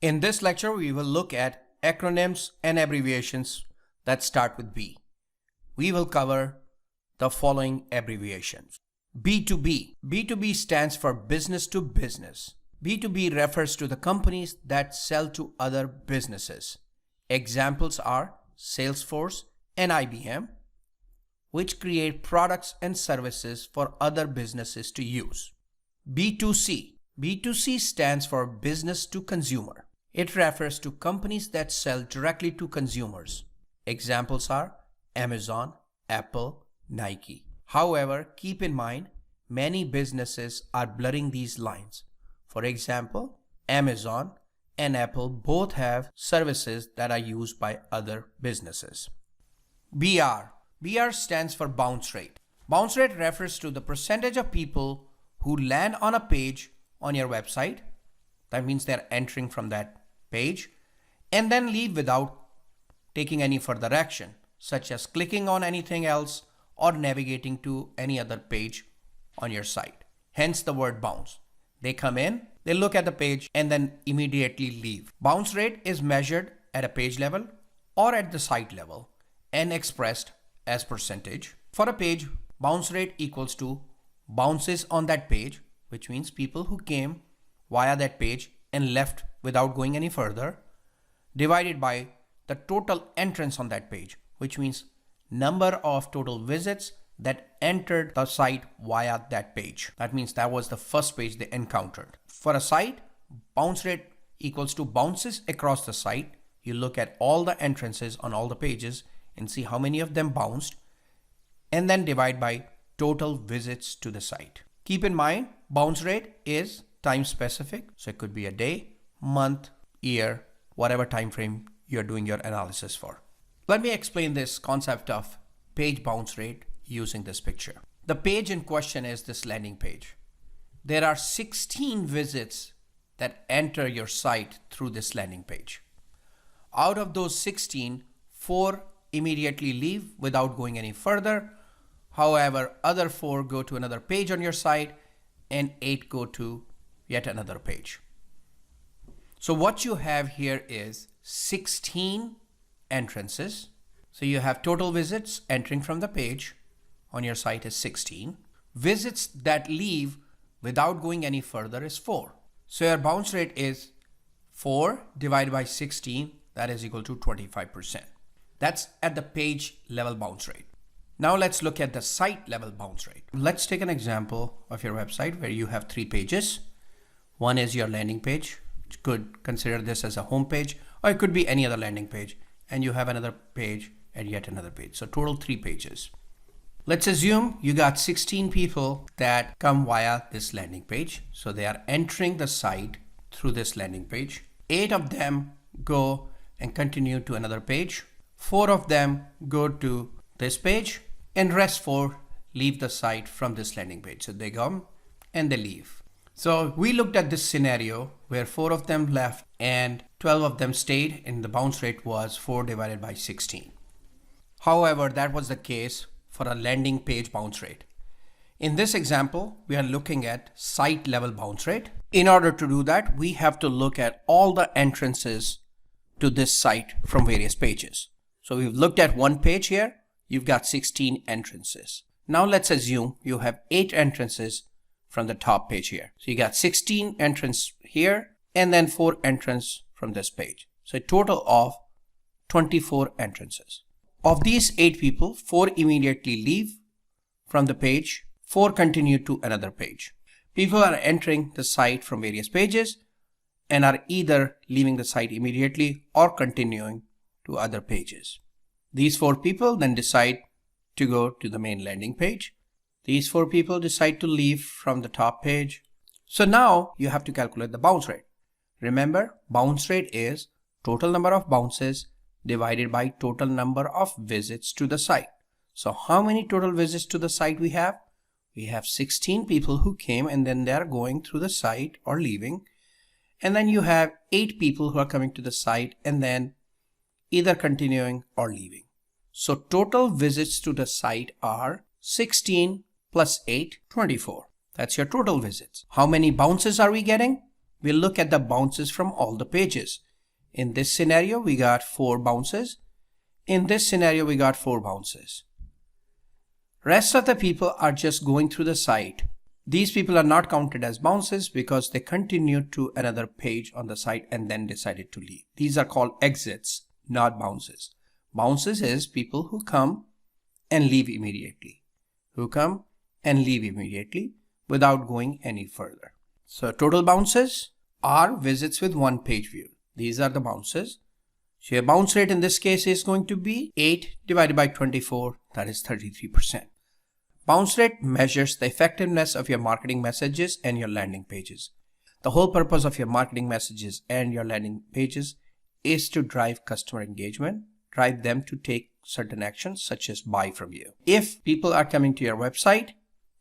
In this lecture, we will look at acronyms and abbreviations that start with B. We will cover the following abbreviations. B2B. B2B stands for business to business. B2B refers to the companies that sell to other businesses. Examples are Salesforce and IBM, which create products and services for other businesses to use. B2C. B2C stands for business to consumer. It refers to companies that sell directly to consumers. Examples are Amazon, Apple, Nike. However, keep in mind, many businesses are blurring these lines. For example, Amazon and Apple both have services that are used by other businesses. BR. BR stands for bounce rate. Bounce rate refers to the percentage of people who land on a page on your website. That means they're entering from that page and then leave without taking any further action, such as clicking on anything else or navigating to any other page on your site. Hence the word bounce. They come in, they look at the page and then immediately leave. Bounce rate is measured at a page level or at the site level and expressed as percentage. For a page, bounce rate equals to bounces on that page, which means people who came via that page and left without going any further, divided by the total entrance on that page, which means number of total visits that entered the site via that page. That means that was the first page they encountered. For a site, bounce rate equals to bounces across the site. You look at all the entrances on all the pages and see how many of them bounced, and then divide by total visits to the site. Keep in mind, bounce rate is time specific, so it could be a day, month, year, whatever time frame you're doing your analysis for. Let me explain this concept of page bounce rate using this picture. The page in question is this landing page. There are 16 visits that enter your site through this landing page. Out of those 16, 4 immediately leave without going any further. However, other 4 go to another page on your site and 8 go to yet another page. So what you have here is 16 entrances. So you have total visits entering from the page on your site is 16. Visits that leave without going any further is 4. So your bounce rate is 4 divided by 16, that is equal to 25%. That's at the page level bounce rate. Now let's look at the site level bounce rate. Let's take an example of your website where you have 3 pages. One is your landing page, which could consider this as a home page, or it could be any other landing page. And you have another page and yet another page. So total 3 pages. Let's assume you got 16 people that come via this landing page. So they are entering the site through this landing page. 8 of them go and continue to another page. 4 of them go to this page, and rest 4 leave the site from this landing page. So they come and they leave. So we looked at this scenario where 4 of them left and 12 of them stayed, and the bounce rate was 4 divided by 16. However, that was the case for a landing page bounce rate. In this example, we are looking at site level bounce rate. In order to do that, we have to look at all the entrances to this site from various pages. So we've looked at one page here. You've got 16 entrances. Now let's assume you have 8 entrances from the top page here. So you got 16 entrance here and then 4 entrance from this page. So a total of 24 entrances. Of these 8 people, 4 immediately leave from the page, 4 continue to another page. People are entering the site from various pages and are either leaving the site immediately or continuing to other pages. These 4 people then decide to go to the main landing page. These 4 people decide to leave from the top page. So now you have to calculate the bounce rate. Remember, bounce rate is total number of bounces divided by total number of visits to the site. So how many total visits to the site we have? We have 16 people who came and then they are going through the site or leaving. And then you have 8 people who are coming to the site and then either continuing or leaving. So total visits to the site are 16 plus 8, 24. That's your total visits. How many bounces are we getting? we'll look at the bounces from all the pages. In this scenario, we got 4 bounces. In this scenario, we got 4 bounces. Rest of the people are just going through the site. These people are not counted as bounces because they continued to another page on the site and then decided to leave. These are called exits, not bounces. Bounces is people who come and leave immediately. Who come and leave immediately without going any further. So total bounces are visits with one page view. These are the bounces. So your bounce rate in this case is going to be 8 divided by 24, that is 33%. Bounce rate measures the effectiveness of your marketing messages and your landing pages. The whole purpose of your marketing messages and your landing pages is to drive customer engagement, drive them to take certain actions such as buy from you. If people are coming to your website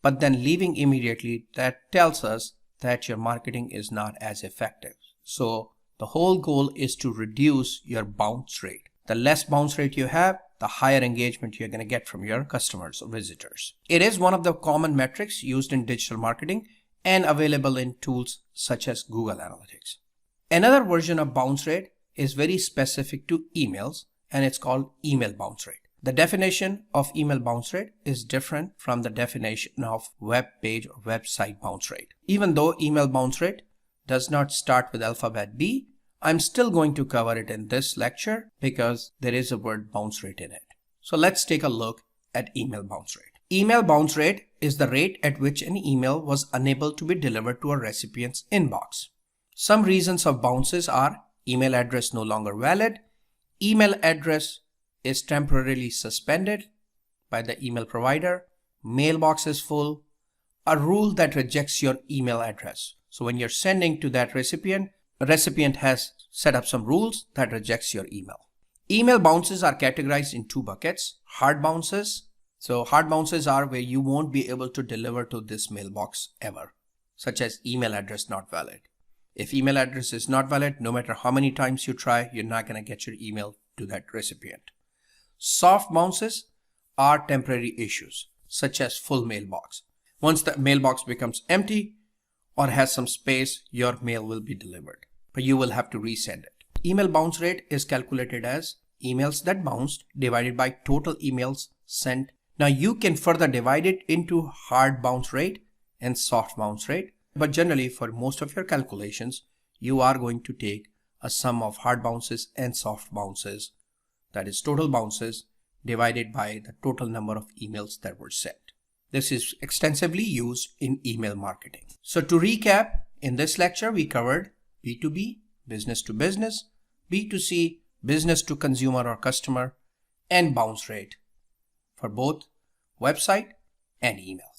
but then leaving immediately, that tells us that your marketing is not as effective. So the whole goal is to reduce your bounce rate. The less bounce rate you have, the higher engagement you're going to get from your customers or visitors. It is one of the common metrics used in digital marketing and available in tools such as Google Analytics. Another version of bounce rate is very specific to emails, and it's called email bounce rate. The definition of email bounce rate is different from the definition of web page or website bounce rate. Even though email bounce rate does not start with alphabet B, I'm still going to cover it in this lecture because there is a word bounce rate in it. So let's take a look at email bounce rate. Email bounce rate is the rate at which an email was unable to be delivered to a recipient's inbox. Some reasons of bounces are email address no longer valid, email address is temporarily suspended by the email provider, mailbox is full, a rule that rejects your email address. So when you're sending to that recipient, the recipient has set up some rules that rejects your email. Email bounces are categorized in 2 buckets. Hard bounces. So hard bounces are where you won't be able to deliver to this mailbox ever, such as email address not valid. If email address is not valid, no matter how many times you try, you're not going to get your email to that recipient. Soft bounces are temporary issues, such as full mailbox. Once the mailbox becomes empty or has some space, your mail will be delivered, but you will have to resend it. Email bounce rate is calculated as emails that bounced divided by total emails sent. Now you can further divide it into hard bounce rate and soft bounce rate, but generally for most of your calculations, you are going to take a sum of hard bounces and soft bounces, that is total bounces divided by the total number of emails that were sent. This is extensively used in email marketing. So to recap, in this lecture, we covered B2B, business to business, B2C, business to consumer or customer, and bounce rate for both website and email.